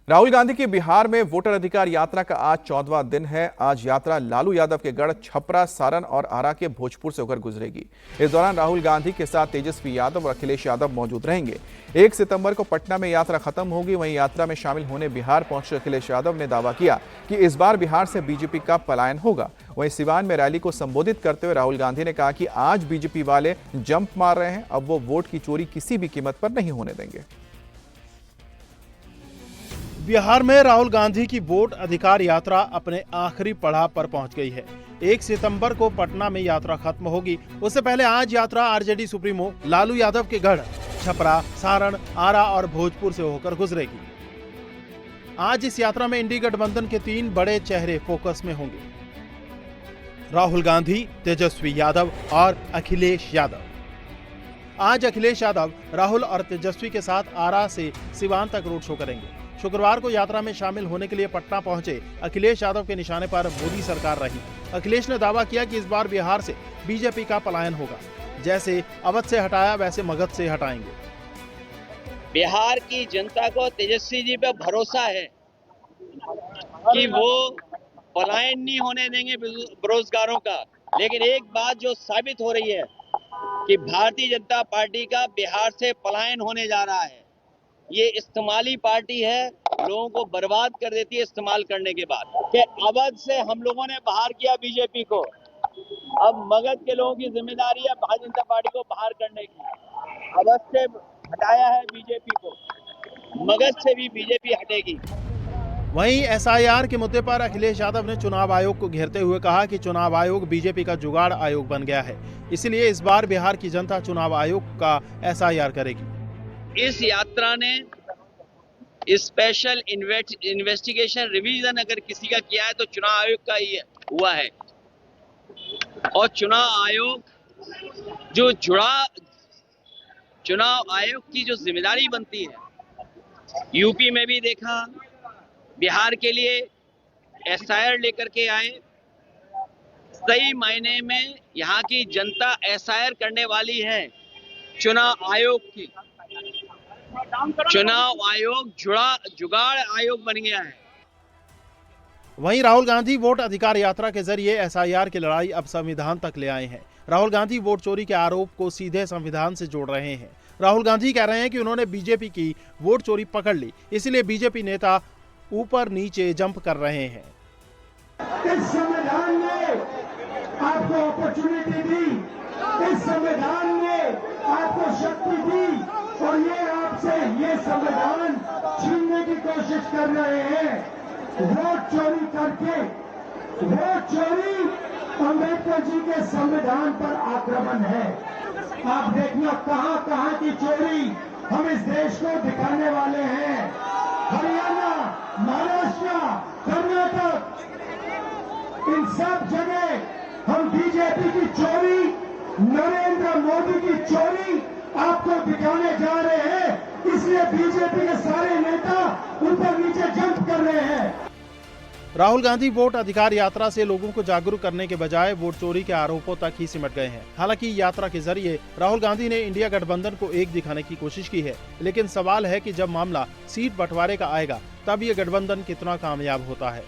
राहुल गांधी की बिहार में वोटर अधिकार यात्रा का आज 14वां दिन है। आज यात्रा लालू यादव के गढ़ छपरा, सारण और आरा के भोजपुर से होकर गुजरेगी। इस दौरान राहुल गांधी के साथ तेजस्वी यादव और अखिलेश यादव मौजूद रहेंगे। 1 सितंबर को पटना में यात्रा खत्म होगी। वहीं यात्रा में शामिल होने बिहार पहुंचे अखिलेश यादव ने दावा किया कि इस बार बिहार से बीजेपी का पलायन होगा। वहीं सिवान में रैली को संबोधित करते हुए राहुल गांधी ने कहा कि आज बीजेपी वाले जंप मार रहे हैं, अब वो वोट की चोरी किसी भी कीमत पर नहीं होने देंगे। बिहार में राहुल गांधी की वोट अधिकार यात्रा अपने आखिरी पड़ाव पर पहुंच गई है। 1 सितंबर को पटना में यात्रा खत्म होगी। उससे पहले आज यात्रा आरजेडी सुप्रीमो लालू यादव के गढ़ छपरा, सारण, आरा और भोजपुर से होकर गुजरेगी। आज इस यात्रा में इंडी गठबंधन के 3 बड़े चेहरे फोकस में होंगे: राहुल गांधी, तेजस्वी यादव और अखिलेश यादव। आज अखिलेश यादव राहुल और तेजस्वी के साथ आरा से सिवान तक रोड शो करेंगे। शुक्रवार को यात्रा में शामिल होने के लिए पटना पहुंचे अखिलेश यादव के निशाने पर मोदी सरकार रही। अखिलेश ने दावा किया कि इस बार बिहार से बीजेपी का पलायन होगा। जैसे अवध से हटाया वैसे मगध से हटाएंगे। बिहार की जनता को तेजस्वी जी पे भरोसा है कि वो पलायन नहीं होने देंगे बेरोजगारों का। लेकिन एक बात जो साबित हो रही है कि भारतीय जनता पार्टी का बिहार से पलायन होने जा रहा है। ये इस्तेमाली पार्टी है, लोगों को बर्बाद कर देती है इस्तेमाल करने के बाद। कि अवध से हम लोगों ने बाहर किया बीजेपी को, अब मगध के लोगों की जिम्मेदारी है भारतीय जनता पार्टी को बाहर करने की। अवध से हटाया है बीजेपी को, मगध से भी बीजेपी हटेगी। वहीं एसआईआर के मुद्दे पर अखिलेश यादव ने चुनाव आयोग को घेरते हुए कहा कि चुनाव आयोग बीजेपी का जुगाड़ आयोग बन गया है, इसलिए इस बार बिहार की जनता चुनाव आयोग का एसआईआर करेगी। इस यात्रा ने स्पेशल इन्वेस्टिगेशन रिवीजन अगर किसी का किया है तो चुनाव आयोग का ही हुआ है। और चुनाव आयोग की जो जिम्मेदारी बनती है, यूपी में भी देखा, बिहार के लिए एसआईआर लेकर के आए। सही मायने में यहाँ की जनता एसआईआर करने वाली है। चुनाव आयोग जुगाड़ आयोग बन गया है। वहीं राहुल गांधी वोट अधिकार यात्रा के जरिए एसआईआर की लड़ाई अब संविधान तक ले आए हैं। राहुल गांधी वोट चोरी के आरोप को सीधे संविधान से जोड़ रहे हैं। राहुल गांधी कह रहे हैं कि उन्होंने बीजेपी की वोट चोरी पकड़ ली, इसलिए बीजेपी नेता ऊपर नीचे जंप कर रहे हैं। इस संविधान ने आपको अपॉर्चुनिटी दी, इस संविधान ने आपको शक्ति दी और ये आपसे ये संविधान छीनने की कोशिश कर रहे हैं। वोट चोरी करके, वोट चोरी अंबेडकर जी के संविधान पर आक्रमण है। आप देखना कहां कहां की चोरी हम इस देश को दिखाने वाले हैं। हरियाणा, महाराष्ट्र, कर्नाटक, इन सब जगह हम बीजेपी की चोरी, नरेंद्र मोदी की चोरी आपको दिखाने जा रहे हैं। इसलिए बीजेपी के सारे नेता ऊपर नीचे जंप कर रहे हैं। राहुल गांधी वोट अधिकार यात्रा से लोगों को जागरूक करने के बजाय वोट चोरी के आरोपों तक ही सिमट गए हैं। हालांकि यात्रा के जरिए राहुल गांधी ने इंडिया गठबंधन को एक दिखाने की कोशिश की है, लेकिन सवाल है कि जब मामला सीट बंटवारे का आएगा तब ये गठबंधन कितना कामयाब होता है।